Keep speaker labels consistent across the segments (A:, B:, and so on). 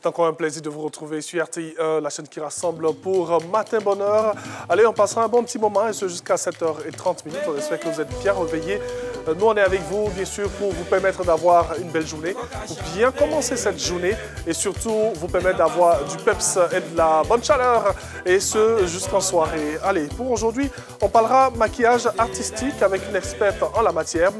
A: c'est encore un plaisir de vous retrouver sur RTI 1, la chaîne qui rassemble pour Matin Bonheur. Allez, on passera un bon petit moment, et ce jusqu'à 7h30. On espère que vous êtes bien réveillés. Nous, on est avec vous, bien sûr, pour vous permettre d'avoir une belle journée, pour bien commencer cette journée et surtout vous permettre d'avoir du peps et de la bonne chaleur, et ce, jusqu'en soirée. Allez, pour aujourd'hui, on parlera maquillage artistique avec une experte en la matière.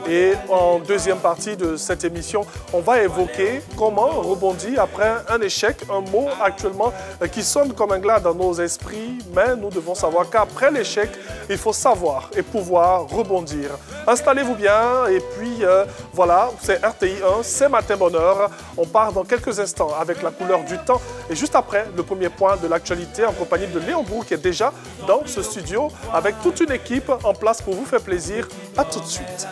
A: Et en deuxième partie de cette émission, on va évoquer comment rebondir après un échec, un mot actuellement qui sonne comme un glas dans nos esprits, mais nous devons savoir qu'après l'échec, il faut savoir et pouvoir rebondir. Installez-vous bien et puis voilà, c'est RTI 1, c'est Matin Bonheur. On part dans quelques instants avec la couleur du temps et juste après, le premier point de l'actualité en compagnie de Léon Brou qui est déjà dans ce studio avec toute une équipe en place pour vous faire plaisir. À tout de suite.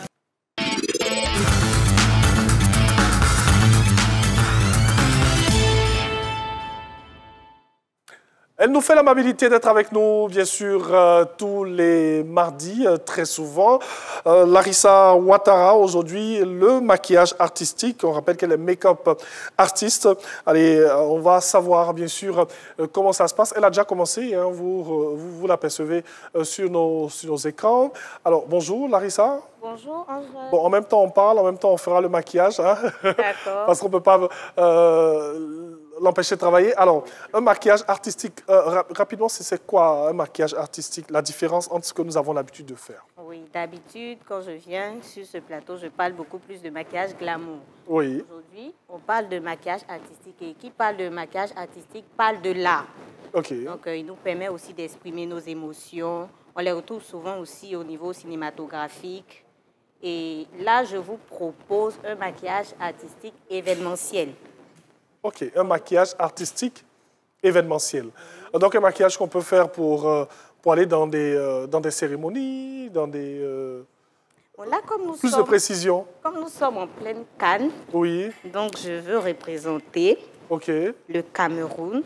A: Elle nous fait l'amabilité d'être avec nous, bien sûr, tous les mardis, très souvent. Larissa Ouattara, aujourd'hui, le maquillage artistique. On rappelle qu'elle est make-up artiste. Allez, on va savoir, bien sûr, comment ça se passe. Elle a déjà commencé, hein, vous l'apercevez sur nos écrans. Alors, bonjour, Larissa.
B: Bonjour, Angèle.
A: Bon, en même temps, on parle, en même temps, on fera le maquillage. Hein,
B: d'accord.
A: Parce qu'on ne peut pas l'empêcher de travailler. Alors, un maquillage artistique, rapidement, c'est quoi un maquillage artistique? La différence entre ce que nous avons l'habitude de faire?
B: Oui, d'habitude, quand je viens sur ce plateau, je parle beaucoup plus de maquillage glamour.
A: Oui.
B: Aujourd'hui, on parle de maquillage artistique. Et qui parle de maquillage artistique parle de l'art.
A: OK.
B: Donc, il nous permet aussi d'exprimer nos émotions. On les retrouve souvent aussi au niveau cinématographique. Et là, je vous propose un maquillage artistique événementiel.
A: OK, un maquillage artistique événementiel. Donc, un maquillage qu'on peut faire pour aller dans des cérémonies, dans des...
B: Là,
A: plus de précision.
B: Comme nous sommes en pleine Cannes,
A: oui.
B: Donc je veux représenter le Cameroun.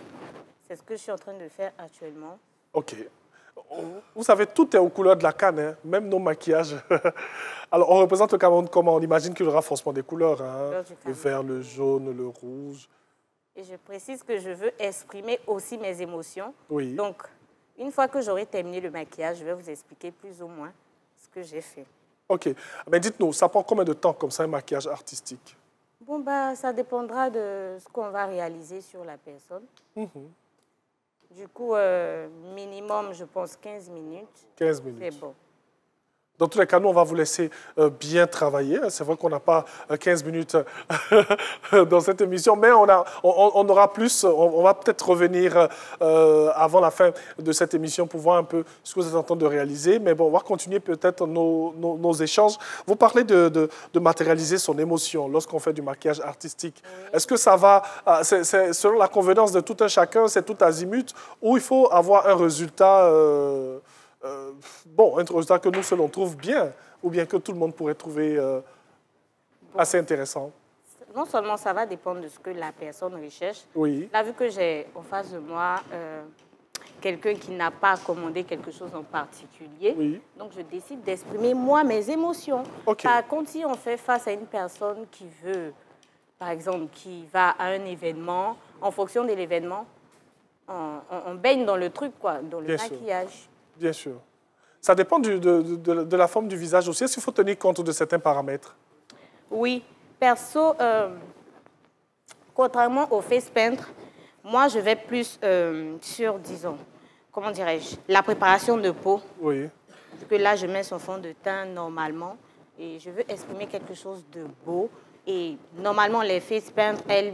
B: C'est ce que je suis en train de faire actuellement.
A: OK. Vous savez, tout est aux couleurs de la Cannes, hein, même nos maquillages. Alors, on représente le Cameroun comment? On imagine qu'il y aura forcément des couleurs, hein, le vert, le jaune, le rouge.
B: Et je précise que je veux exprimer aussi mes émotions.
A: Oui.
B: Donc, une fois que j'aurai terminé le maquillage, je vais vous expliquer plus ou moins ce que j'ai fait.
A: OK. Mais dites-nous, ça prend combien de temps comme ça, un maquillage artistique?
B: Bon, ça dépendra de ce qu'on va réaliser sur la personne. Du coup, minimum, je pense 15 minutes. 15 minutes. C'est bon.
A: Dans tous les cas, nous, on va vous laisser bien travailler. C'est vrai qu'on n'a pas 15 minutes dans cette émission, mais on aura plus. On va peut-être revenir avant la fin de cette émission pour voir un peu ce que vous êtes en train de réaliser. Mais bon, on va continuer peut-être nos échanges. Vous parlez de matérialiser son émotion lorsqu'on fait du maquillage artistique. Oui. Est-ce que ça va, c'est selon la convenance de tout un chacun, c'est tout azimut, ou il faut avoir un résultat... un résultat que nous seuls on trouve bien, ou bien que tout le monde pourrait trouver assez intéressant?
B: Non seulement ça va dépendre de ce que la personne recherche.
A: Oui.
B: Là, vu que j'ai en face de moi quelqu'un qui n'a pas commandé quelque chose en particulier, oui. Donc je décide d'exprimer moi mes émotions. Okay. Par contre, si on fait face à une personne qui veut, par exemple, qui va à un événement, en fonction de l'événement, on baigne dans le truc, quoi, dans le bien maquillage.
A: Sûr. Bien sûr. Ça dépend de la forme du visage aussi. Est-ce qu'il faut tenir compte de certains paramètres?
B: Oui. Perso, contrairement au face peintre, moi, je vais plus sur, disons, comment dirais-je, la préparation de peau. Oui. Parce que là, je mets son fond de teint normalement et je veux exprimer quelque chose de beau. Et normalement, les face peintres, elles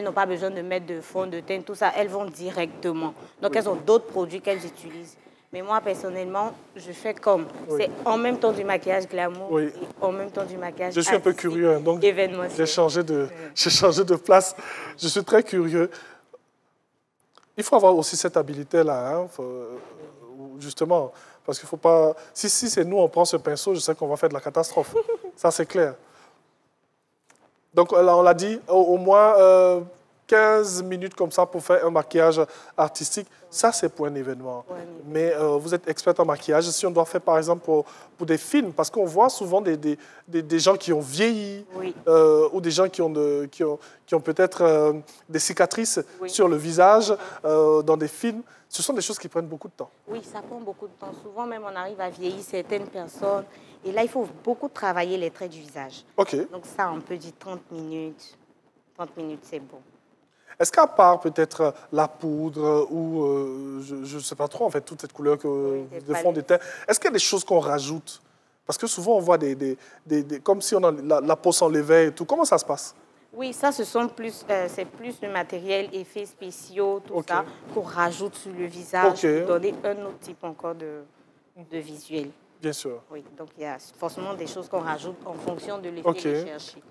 B: n'ont pas besoin de mettre de fond de teint, tout ça. Elles vont directement. Donc, oui. Elles ont d'autres produits qu'elles utilisent. Mais moi, personnellement, je fais comme. Oui. C'est en même temps du maquillage glamour oui. Et en même temps du maquillage
A: je suis un peu curieux, donc j'ai changé de place. Je suis très curieux. Il faut avoir aussi cette habilité-là, hein, justement, parce qu'il ne faut pas... Si c'est nous, on prend ce pinceau, je sais qu'on va faire de la catastrophe. Ça, c'est clair. Donc, là, on l'a dit, au moins 15 minutes comme ça pour faire un maquillage artistique, ça c'est pour un événement. Mais vous êtes experte en maquillage. Si on doit faire par exemple pour des films, parce qu'on voit souvent des gens qui ont vieilli ou des gens qui ont peut-être des cicatrices sur le visage dans des films, ce sont des choses qui prennent beaucoup de temps. Oui,
B: ça prend beaucoup de temps. Souvent même on arrive à vieillir certaines personnes et là il faut beaucoup travailler les traits du visage. Donc ça on peut dire 30 minutes. 30 minutes c'est bon.
A: Est-ce qu'à part peut-être la poudre ou, je ne sais pas trop, en fait, toute cette couleur de fond de teint, est-ce qu'il y a des choses qu'on rajoute? Parce que souvent, on voit comme si la peau s'enlevait et tout. Comment ça se passe?
B: Oui, ça, c'est plus le matériel, effets spéciaux, tout ça, qu'on rajoute sur le visage pour donner un autre type encore de visuel.
A: Bien sûr.
B: Oui, donc il y a forcément des choses qu'on rajoute en fonction de l'effet recherché.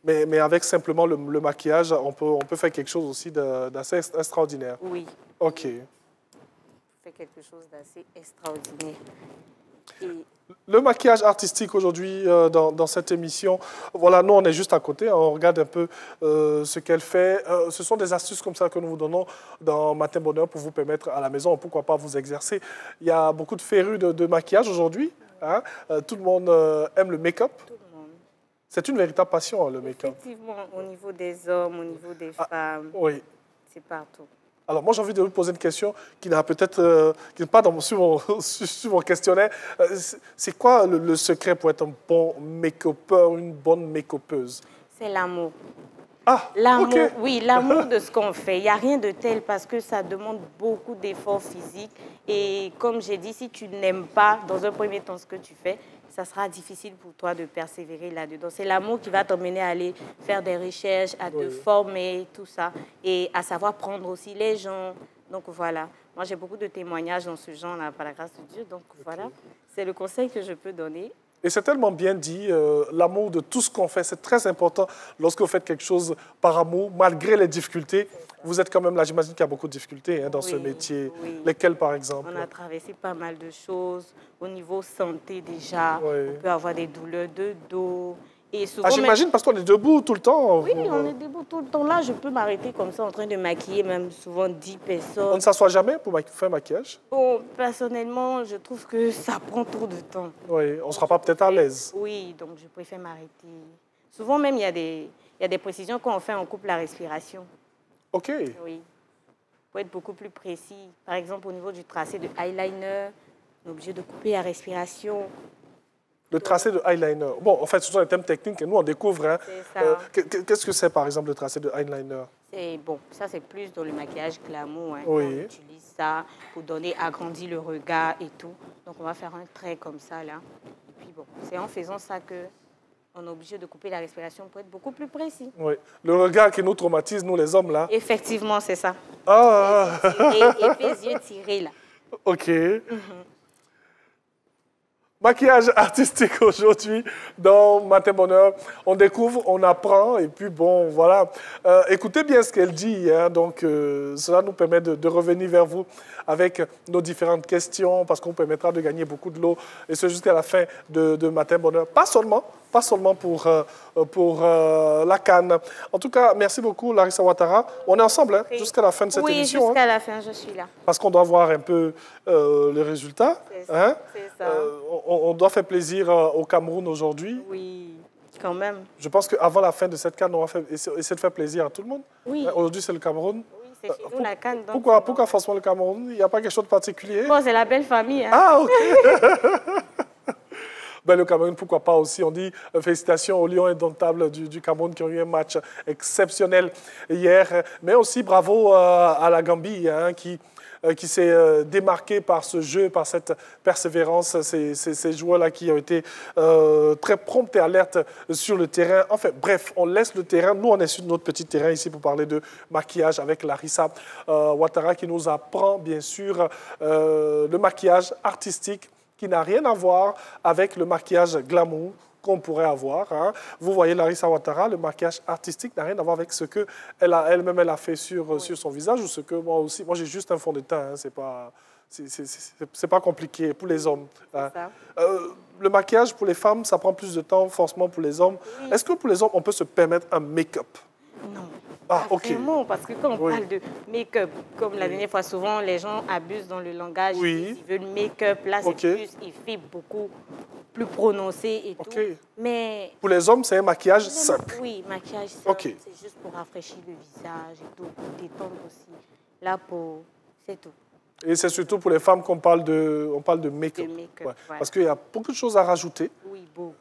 A: Mais avec simplement le maquillage, on peut faire quelque chose aussi d'assez extraordinaire.
B: Oui.
A: OK.
B: On peut faire quelque chose d'assez extraordinaire.
A: Le maquillage artistique aujourd'hui dans cette émission, voilà, nous on est juste à côté, on regarde un peu ce qu'elle fait. Ce sont des astuces comme ça que nous vous donnons dans Matin Bonheur pour vous permettre à la maison, pourquoi pas vous exercer. Il y a beaucoup de férus de maquillage aujourd'hui. Hein? Tout le monde aime le make-up. C'est une véritable passion, le make-up.
B: Effectivement, au niveau des hommes, au niveau des femmes, c'est partout.
A: Alors, moi, j'ai envie de vous poser une question qui n'est peut-être pas sur mon questionnaire. C'est quoi le secret pour être un bon make-upper, une bonne make-upeuse?
B: C'est l'amour.
A: Ah,
B: l'amour, oui, l'amour de ce qu'on fait. Il n'y a rien de tel parce que ça demande beaucoup d'efforts physiques. Et comme j'ai dit, si tu n'aimes pas, dans un premier temps, ce que tu fais, ça sera difficile pour toi de persévérer là-dedans. C'est l'amour qui va t'emmener à aller faire des recherches, à te former, tout ça, et à savoir prendre aussi les gens. Donc voilà, moi j'ai beaucoup de témoignages dans ce genre-là, par la grâce de Dieu. Donc voilà, c'est le conseil que je peux donner.
A: Et c'est tellement bien dit, l'amour de tout ce qu'on fait, c'est très important lorsque vous faites quelque chose par amour, malgré les difficultés. Vous êtes quand même là, j'imagine qu'il y a beaucoup de difficultés dans ce métier. Lesquelles, par exemple?
B: On a traversé pas mal de choses. Au niveau santé, déjà, on peut avoir des douleurs de dos.
A: J'imagine parce qu'on est debout tout le temps.
B: Oui, on est debout tout le temps. Là, je peux m'arrêter comme ça en train de maquiller, même souvent 10 personnes.
A: On ne s'assoit jamais pour faire un maquillage?
B: Bon, personnellement, je trouve que ça prend trop de temps.
A: Oui, on ne sera pas peut-être à l'aise.
B: Oui, donc je préfère m'arrêter. Souvent même, il y a des précisions quand on fait en couple la respiration.
A: OK.
B: Oui, pour être beaucoup plus précis. Par exemple, au niveau du tracé de eyeliner, on est obligé de couper la respiration.
A: Le tracé de eyeliner. Bon, en fait, ce sont des thèmes techniques et nous, on découvre. Hein. Qu'est-ce que c'est, par exemple, le tracé de eyeliner?
B: Bon, ça, c'est plus dans le maquillage glamour. Hein.
A: Oui.
B: On utilise ça pour donner, agrandir le regard et tout. Donc, on va faire un trait comme ça, là. Et puis, bon, c'est en faisant ça qu'on est obligé de couper la respiration pour être beaucoup plus précis. Oui.
A: Le regard qui nous traumatise, nous, les hommes, là.
B: Effectivement, c'est ça.
A: Ah!
B: Et les yeux tirés, là.
A: OK. Maquillage artistique aujourd'hui dans Matin Bonheur. On découvre, on apprend et puis bon, voilà. Écoutez bien ce qu'elle dit. Hein, donc, cela nous permet de revenir vers vous avec nos différentes questions parce qu'on permettra de gagner beaucoup de l'eau et ce jusqu'à la fin de Matin Bonheur. Pas seulement pour la CAN. En tout cas, merci beaucoup Larissa Ouattara. On est ensemble hein, jusqu'à la fin de cette émission.
B: Oui, jusqu'à la fin, je suis là.
A: Parce qu'on doit voir un peu les résultats.
B: C'est ça. Hein? Ça.
A: On doit faire plaisir au Cameroun aujourd'hui.
B: Oui, quand même.
A: Je pense qu'avant la fin de cette CAN, on va essayer de faire plaisir à tout le monde.
B: Oui.
A: Aujourd'hui, c'est le Cameroun.
B: Oui, c'est chez nous la CAN.
A: Pourquoi forcément le Cameroun? Il n'y a pas quelque chose de particulier?
B: Bon, c'est la belle famille. Hein.
A: Ah, OK. Ben, le Cameroun, pourquoi pas aussi. On dit félicitations aux Lions indomptables du Cameroun qui ont eu un match exceptionnel hier. Mais aussi bravo à la Gambie hein, qui s'est démarqué par ce jeu, par cette persévérance. Ces joueurs-là qui ont été très prompts et alertes sur le terrain. Enfin, bref, on laisse le terrain. Nous, on est sur notre petit terrain ici pour parler de maquillage avec Larissa Ouattara qui nous apprend, bien sûr, le maquillage artistique qui n'a rien à voir avec le maquillage glamour qu'on pourrait avoir. Hein. Vous voyez Larissa Ouattara, le maquillage artistique n'a rien à voir avec ce qu'elle elle-même a fait sur son visage ou ce que moi aussi. Moi, j'ai juste un fond de teint, hein. C'est pas compliqué pour les hommes. Hein. Le maquillage pour les femmes, ça prend plus de temps forcément pour les hommes. Oui. Est-ce que pour les hommes, on peut se permettre un make-up?
B: Non.
A: Ah, ok.
B: Vraiment, parce que quand on parle de make-up, comme la dernière fois, souvent les gens abusent dans le langage, ils veulent make-up, là c'est plus, il fait beaucoup plus prononcé et tout. Mais
A: pour les hommes, c'est un maquillage simple.
B: Oui, maquillage simple, c'est juste pour rafraîchir le visage et tout, pour détendre aussi la peau, c'est tout.
A: Et c'est surtout pour les femmes qu'on parle de make-up. Parce qu'il y a beaucoup de choses à rajouter.
B: Oui, beaucoup.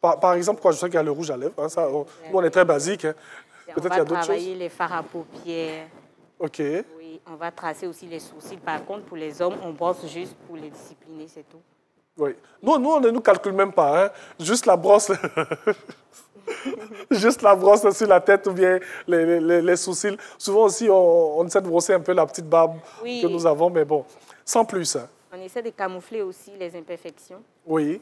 A: Par exemple, je sais qu'il y a le rouge à lèvres. Hein, ça, nous, on est très basique. Hein.
B: On va travailler les fards à paupières.
A: OK.
B: Oui, on va tracer aussi les sourcils. Par contre, pour les hommes, on brosse juste pour les discipliner, c'est tout.
A: Oui. Nous, on ne nous calcule même pas. Hein. Juste la brosse. Juste la brosse sur la tête ou bien les sourcils. Souvent aussi, on essaie de brosser un peu la petite barbe que nous avons, mais bon, sans plus. Hein.
B: On essaie de camoufler aussi les imperfections.
A: Oui.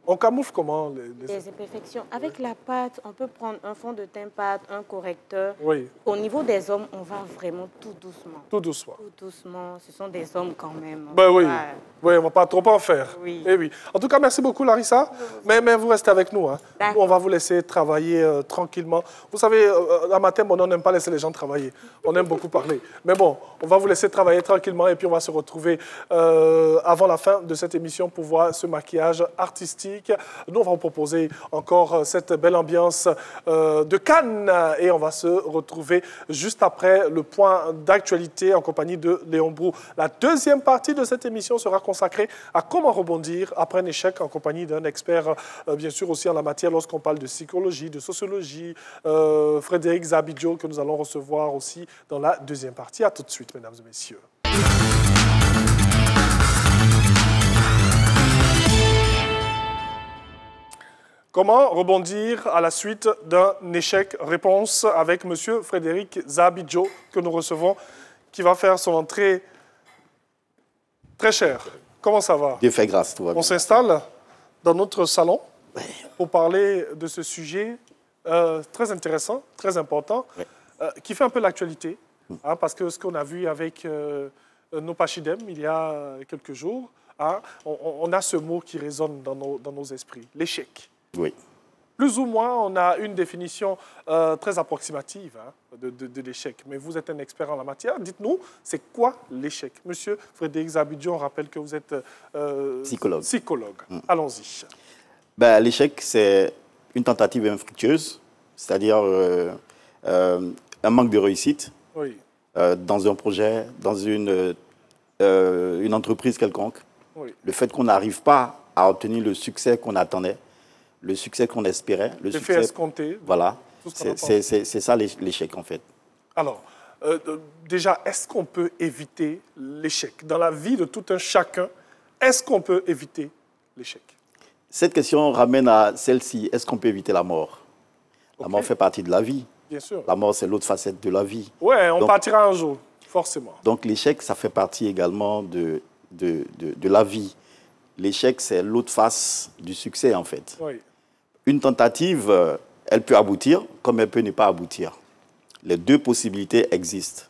A: On camoufle comment
B: les imperfections. Avec la pâte, on peut prendre un fond de teint pâte, un correcteur.
A: Oui.
B: Au niveau des hommes, on va vraiment tout doucement.
A: Tout doucement.
B: Tout doucement. Ce sont des hommes quand même.
A: Ben oui. Oui, on ne va pas trop en faire.
B: Oui.
A: Eh oui. En tout cas, merci beaucoup, Larissa. Mais vous restez avec nous. Hein. Nous, on va vous laisser travailler tranquillement. Vous savez, à matin, on n'aime pas laisser les gens travailler. On aime beaucoup parler. Mais bon, on va vous laisser travailler tranquillement et puis on va se retrouver avant la fin de cette émission pour voir ce maquillage artistique. Nous, on va vous proposer encore cette belle ambiance de Cannes et on va se retrouver juste après le point d'actualité en compagnie de Léon Brou. La deuxième partie de cette émission sera consacrée à comment rebondir après un échec en compagnie d'un expert, bien sûr, aussi en la matière lorsqu'on parle de psychologie, de sociologie, Frédéric Zabidjo, que nous allons recevoir aussi dans la deuxième partie. À tout de suite, mesdames et messieurs. Comment rebondir à la suite d'un échec? Réponse avec M. Frédéric Zabidjo, que nous recevons, qui va faire son entrée très chère. Comment ça va?
C: Dieu fait grâce, tout va bien.
A: On s'installe dans notre salon pour parler de ce sujet très intéressant, très important, qui fait un peu l'actualité, hein, parce que ce qu'on a vu avec nos Pachidem il y a quelques jours, hein, on a ce mot qui résonne dans nos esprits, l'échec.
C: Oui.
A: Plus ou moins, on a une définition très approximative hein, de l'échec. Mais vous êtes un expert en la matière. Dites-nous, c'est quoi l'échec? Monsieur Frédéric Zabidjo, on rappelle que vous êtes psychologue. Allons-y.
C: Ben, l'échec, c'est une tentative infructueuse, c'est-à-dire un manque de réussite dans un projet, dans une entreprise quelconque. Oui. Le fait qu'on n'arrive pas à obtenir le succès qu'on attendait, le succès qu'on espérait. Le succès
A: escompté.
C: Voilà, c'est ça l'échec en fait.
A: Alors, déjà, est-ce qu'on peut éviter l'échec? Dans la vie de tout un chacun, est-ce qu'on peut éviter l'échec?
C: Cette question ramène à celle-ci, est-ce qu'on peut éviter la mort? La mort fait partie de la vie.
A: Bien sûr.
C: La mort, c'est l'autre facette de la vie.
A: Oui, on partira un jour, forcément.
C: Donc l'échec, ça fait partie également de la vie. L'échec, c'est l'autre face du succès, en fait.
A: Oui.
C: Une tentative, elle peut aboutir, comme elle peut ne pas aboutir. Les deux possibilités existent.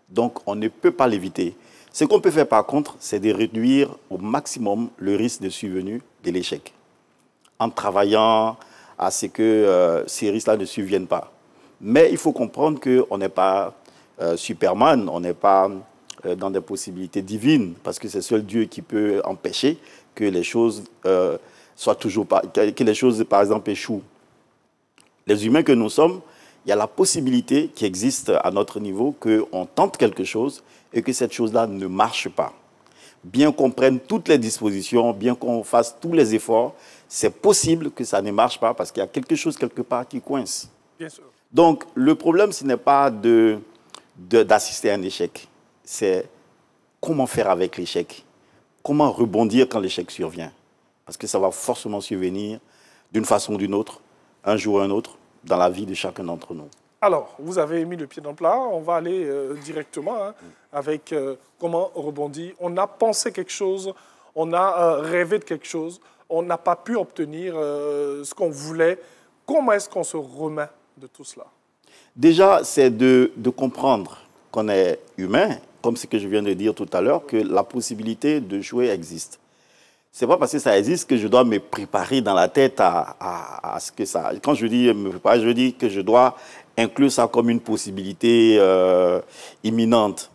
C: Donc, on ne peut pas l'éviter. Ce qu'on peut faire, par contre, c'est de réduire au maximum le risque de survenue de l'échec, en travaillant à ce que ces risques-là ne surviennent pas. Mais il faut comprendre qu'on n'est pas Superman, on n'est pas dans des possibilités divines, parce que c'est seul Dieu qui peut empêcher que les choses que les choses, par exemple, échouent. Les humains que nous sommes, il y a la possibilité qui existe à notre niveau qu'on tente quelque chose et que cette chose-là ne marche pas. Bien qu'on prenne toutes les dispositions, bien qu'on fasse tous les efforts, c'est possible que ça ne marche pas parce qu'il y a quelque chose quelque part qui coince.
A: Bien sûr.
C: Donc, le problème, ce n'est pas d'assister à un échec, c'est comment faire avec l'échec, comment rebondir quand l'échec survient. Parce que ça va forcément survenir d'une façon ou d'une autre, un jour ou un autre, dans la vie de chacun d'entre nous.
A: Alors, vous avez mis le pied dans le plat, on va aller directement avec comment rebondir. On a pensé quelque chose, on a rêvé de quelque chose, on n'a pas pu obtenir ce qu'on voulait. Comment est-ce qu'on se remet de tout cela?
C: Déjà, c'est de comprendre qu'on est humain, comme ce que je viens de dire tout à l'heure, que la possibilité de jouer existe. C'est pas parce que ça existe que je dois me préparer dans la tête à ce que ça... Quand je dis me préparer, je dis que je dois inclure ça comme une possibilité imminente.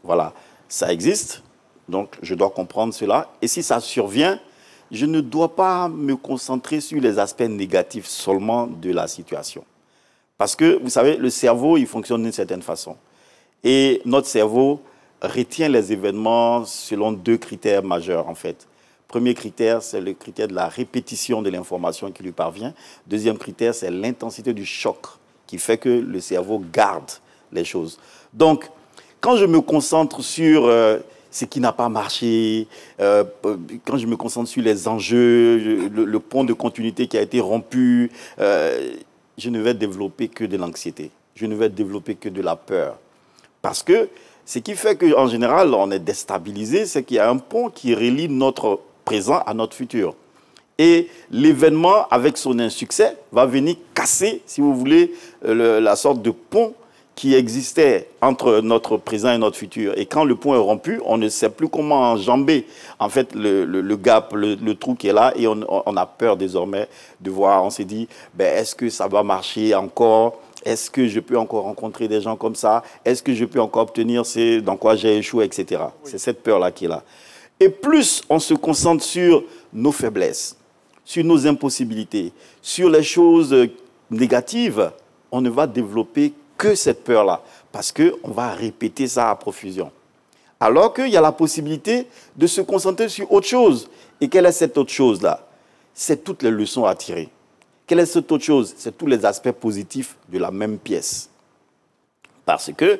C: Voilà, ça existe, donc je dois comprendre cela. Et si ça survient, je ne dois pas me concentrer sur les aspects négatifs seulement de la situation. Parce que, vous savez, le cerveau, il fonctionne d'une certaine façon. Et notre cerveau retient les événements selon 2 critères majeurs, en fait. Premier critère, c'est le critère de la répétition de l'information qui lui parvient. Deuxième critère, c'est l'intensité du choc qui fait que le cerveau garde les choses. Donc, quand je me concentre sur ce qui n'a pas marché, quand je me concentre sur les enjeux, le pont de continuité qui a été rompu, je ne vais développer que de l'anxiété. Je ne vais développer que de la peur. Parce que ce qui fait qu'en général, on est déstabilisé, c'est qu'il y a un pont qui relie notre présent à notre futur. Et l'événement, avec son insuccès, va venir casser, si vous voulez, la sorte de pont qui existait entre notre présent et notre futur. Et quand le pont est rompu, on ne sait plus comment enjamber, en fait, le gap, le trou qui est là, et on a peur désormais de voir, on s'est dit, ben, est-ce que ça va marcher encore? Est-ce que je peux encore rencontrer des gens comme ça? Est-ce que je peux encore obtenir ce dans quoi j'ai échoué, etc. Oui. C'est cette peur-là qui est là. Et plus on se concentre sur nos faiblesses, sur nos impossibilités, sur les choses négatives, on ne va développer que cette peur-là, parce qu'on va répéter ça à profusion. Alors qu'il y a la possibilité de se concentrer sur autre chose. Et quelle est cette autre chose-là? C'est toutes les leçons à tirer. Quelle est cette autre chose? C'est tous les aspects positifs de la même pièce. Parce que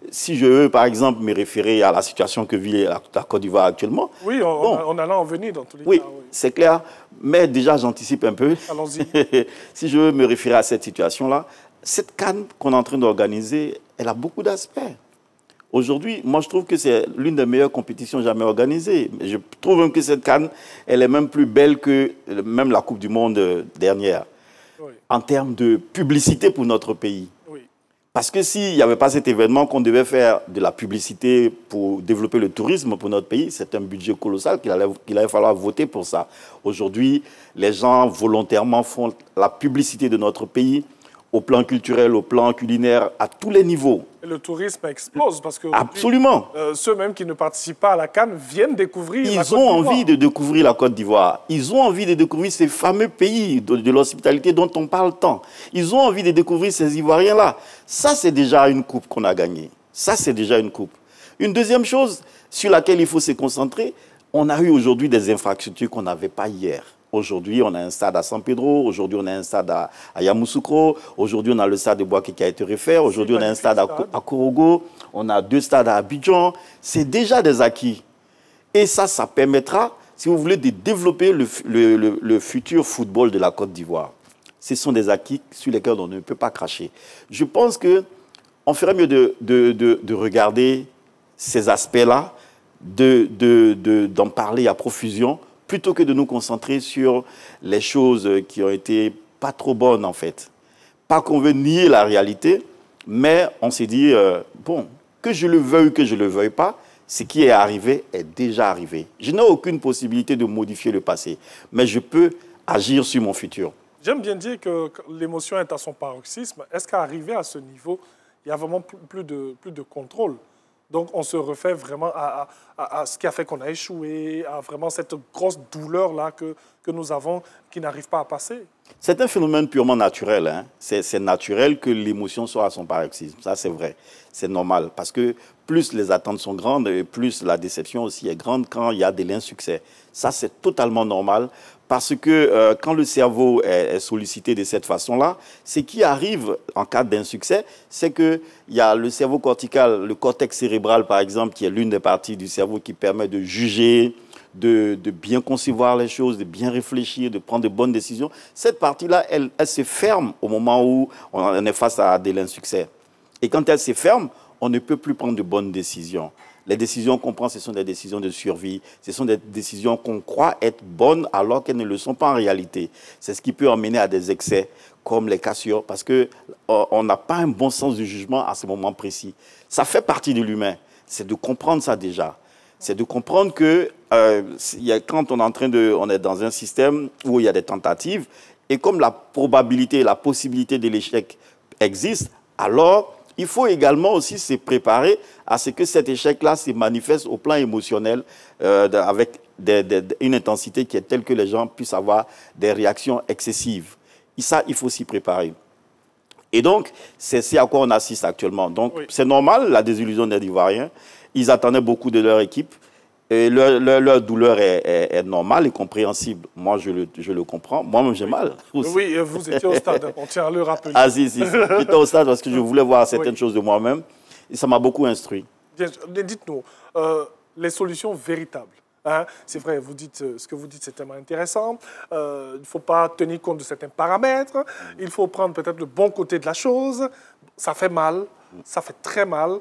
C: si je veux, par exemple, me référer à la situation que vit la Côte d'Ivoire actuellement...
A: Oui, on allait en venir dans tous les cas.
C: Oui, c'est clair. Mais déjà, j'anticipe un peu.
A: Allons-y.
C: Si je veux me référer à cette situation-là, cette CAN qu'on est en train d'organiser, elle a beaucoup d'aspects. Aujourd'hui, moi, je trouve que c'est l'une des meilleures compétitions jamais organisées. Je trouve même que cette CAN, elle est même plus belle que même la Coupe du Monde dernière, oui, en termes de publicité pour notre pays. Oui. Parce que s'il n'y avait pas cet événement qu'on devait faire de la publicité pour développer le tourisme pour notre pays, c'est un budget colossal qu'il allait falloir voter pour ça. Aujourd'hui, les gens volontairement font la publicité de notre pays au plan culturel, au plan culinaire, à tous les niveaux.
A: Et le tourisme explose parce que
C: absolument.
A: Ceux même qui ne participent pas à la CAN viennent découvrir la Côte
C: d'Ivoire. Ils ont envie de découvrir la Côte d'Ivoire. Ils ont envie de découvrir ces fameux pays de l'hospitalité dont on parle tant. Ils ont envie de découvrir ces Ivoiriens-là. Ça, c'est déjà une coupe qu'on a gagnée. Ça, c'est déjà une coupe. Une deuxième chose sur laquelle il faut se concentrer, on a eu aujourd'hui des infrastructures qu'on n'avait pas hier. Aujourd'hui, on a un stade à San Pedro. Aujourd'hui, on a un stade à Yamoussoukro. Aujourd'hui, on a le stade de Boaké qui a été refait. Aujourd'hui, on a un stade à Korogo. On a 2 stades à Abidjan. C'est déjà des acquis. Et ça permettra, si vous voulez, de développer le futur football de la Côte d'Ivoire. Ce sont des acquis sur lesquels on ne peut pas cracher. Je pense qu'on ferait mieux de regarder ces aspects-là, d'en parler à profusion, plutôt que de nous concentrer sur les choses qui ont été pas trop bonnes, en fait. Pas qu'on veut nier la réalité, mais on s'est dit, bon, que je le veuille ou que je ne le veuille pas, ce qui est arrivé est déjà arrivé. Je n'ai aucune possibilité de modifier le passé, mais je peux agir sur mon futur.
A: J'aime bien dire que l'émotion est à son paroxysme. Est-ce qu'arriver à ce niveau, il y a vraiment plus de contrôle? Donc, on se refait vraiment à ce qui a fait qu'on a échoué, à vraiment cette grosse douleur-là que nous avons, qui n'arrive pas à passer.
C: C'est un phénomène purement naturel. Hein. C'est naturel que l'émotion soit à son paroxysme. Ça, c'est vrai. C'est normal. Parce que plus les attentes sont grandes, et plus la déception aussi est grande quand il y a de l'insuccès. Ça, c'est totalement normal. Parce que quand le cerveau est sollicité de cette façon-là, ce qui arrive en cas d'insuccès, c'est qu'il y a le cerveau cortical, le cortex cérébral, par exemple, qui est l'une des parties du cerveau qui permet de juger, de bien concevoir les choses, de bien réfléchir, de prendre de bonnes décisions. Cette partie-là, elle se ferme au moment où on est face à de l'insuccès. Et quand elle se ferme, on ne peut plus prendre de bonnes décisions. Les décisions qu'on prend, ce sont des décisions de survie. Ce sont des décisions qu'on croit être bonnes alors qu'elles ne le sont pas en réalité. C'est ce qui peut emmener à des excès comme les cassures parce qu'on n'a pas un bon sens du jugement à ce moment précis. Ça fait partie de l'humain. C'est de comprendre ça déjà. C'est de comprendre que quand on est dans un système où il y a des tentatives, et comme la probabilité, la possibilité de l'échec existe, alors il faut également aussi se préparer à ce que cet échec-là se manifeste au plan émotionnel avec une intensité qui est telle que les gens puissent avoir des réactions excessives. Et ça, il faut s'y préparer. Et donc, c'est à quoi on assiste actuellement. Donc, c'est normal, la désillusion des Ivoiriens. Ils attendaient beaucoup de leur équipe. Et leur douleur est normale et compréhensible. Moi, je le comprends. Moi-même, j'ai mal aussi.
A: Oui, vous étiez au stade, on tient à le rappeler.
C: Ah si, j'étais au stade parce que je voulais voir certaines choses de moi-même. Et ça m'a beaucoup instruit.
A: Dites-nous, les solutions véritables. Hein? C'est vrai, vous dites, ce que vous dites, c'est tellement intéressant. Il ne faut pas tenir compte de certains paramètres. Il faut prendre peut-être le bon côté de la chose. Ça fait mal. Ça fait très mal,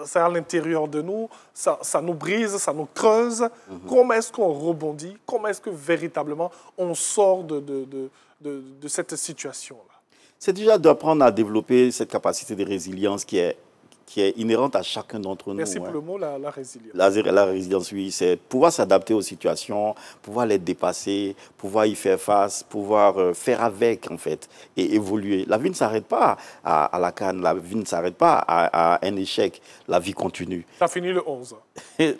A: c'est à l'intérieur de nous, ça nous brise, ça nous creuse. Comment est-ce qu'on rebondit? Comment est-ce que véritablement on sort de cette situation-là?
C: C'est déjà d'apprendre à développer cette capacité de résilience qui est inhérente à chacun d'entre nous.
A: Merci pour le mot, la résilience.
C: La résilience, oui, c'est pouvoir s'adapter aux situations, pouvoir les dépasser, pouvoir y faire face, pouvoir faire avec, en fait, et évoluer. La vie ne s'arrête pas à la CAN, la vie ne s'arrête pas à un échec, la vie continue.
A: Ça finit le 11.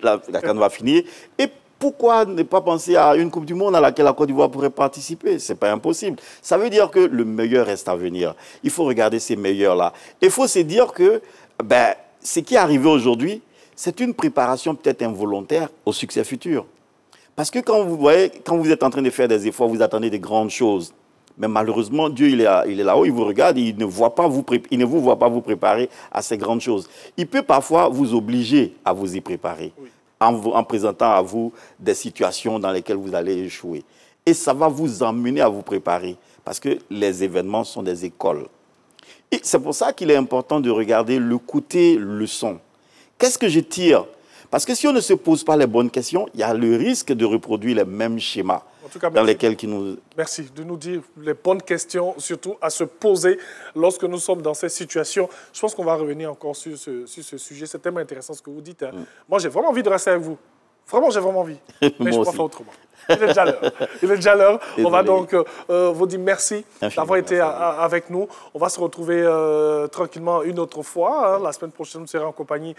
C: La CAN va finir. Et pourquoi ne pas penser à une Coupe du Monde à laquelle la Côte d'Ivoire pourrait participer? Ce n'est pas impossible. Ça veut dire que le meilleur reste à venir. Il faut regarder ces meilleurs-là. Il faut se dire que ce qui est arrivé aujourd'hui, c'est une préparation peut-être involontaire au succès futur. Parce que quand vous êtes en train de faire des efforts, vous attendez des grandes choses. Mais malheureusement, Dieu, il est là-haut, il vous regarde, il ne vous voit pas vous préparer à ces grandes choses. Il peut parfois vous obliger à vous y préparer, en présentant à vous des situations dans lesquelles vous allez échouer. Et ça va vous emmener à vous préparer, parce que les événements sont des écoles. Et c'est pour ça qu'il est important de regarder le côté leçon. Qu'est-ce que je tire? Parce que si on ne se pose pas les bonnes questions, il y a le risque de reproduire les mêmes schémas dans lesquels nous...
A: Merci de nous dire les bonnes questions, surtout à se poser lorsque nous sommes dans ces situations. Je pense qu'on va revenir encore sur ce sujet. C'est tellement intéressant ce que vous dites. Moi, j'ai vraiment envie de rester avec vous. Vraiment, j'ai vraiment envie. Mais je ne peux pas faire autrement. Il est déjà l'heure. Il est déjà l'heure. On va donc vous dire merci d'avoir été avec nous. On va se retrouver tranquillement une autre fois. La semaine prochaine, nous serons en compagnie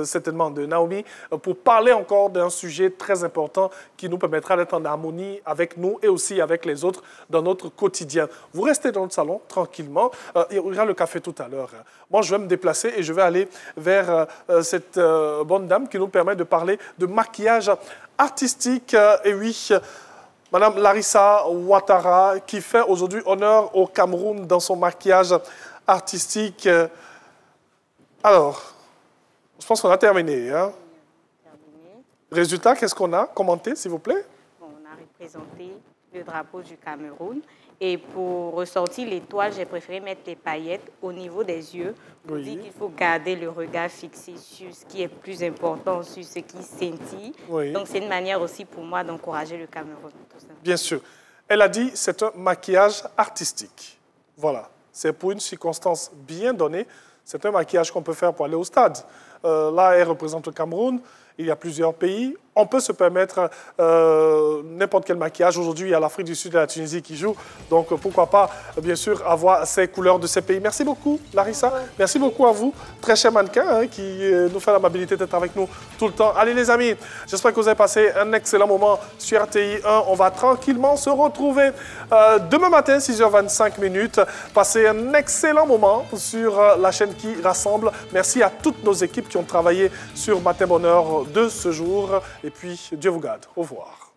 A: certainement de Naomi pour parler encore d'un sujet très important qui nous permettra d'être en harmonie avec nous et aussi avec les autres dans notre quotidien. Vous restez dans notre salon tranquillement. Il y aura le café tout à l'heure. Moi, je vais me déplacer et je vais aller vers cette bonne dame qui nous permet de parler de maquillage artistique. Et oui, Madame Larissa Ouattara, qui fait aujourd'hui honneur au Cameroun dans son maquillage artistique. Alors, je pense qu'on a terminé. Hein? Résultat, qu'est-ce qu'on a? Commentez, s'il vous plaît.
B: Bon, on a représenté le drapeau du Cameroun. Et pour ressortir l'étoile, j'ai préféré mettre les paillettes au niveau des yeux. Pour dire qu'il faut garder le regard fixé sur ce qui est plus important, sur ce qui scintille. Donc, c'est une manière aussi pour moi d'encourager le Cameroun.
A: Bien sûr. Elle a dit c'est un maquillage artistique. Voilà. C'est pour une circonstance bien donnée. C'est un maquillage qu'on peut faire pour aller au stade. Là, elle représente le Cameroun. Il y a plusieurs pays. On peut se permettre n'importe quel maquillage. Aujourd'hui, il y a l'Afrique du Sud et la Tunisie qui jouent. Donc, pourquoi pas, bien sûr, avoir ces couleurs de ces pays. Merci beaucoup, Larissa. Merci beaucoup à vous, très cher mannequin, qui nous fait l'amabilité d'être avec nous tout le temps. Allez, les amis, j'espère que vous avez passé un excellent moment sur RTI 1. On va tranquillement se retrouver demain matin, 6h25. Passez un excellent moment sur la chaîne qui rassemble. Merci à toutes nos équipes qui ont travaillé sur Matin Bonheur de ce jour. Et puis, Dieu vous garde. Au revoir.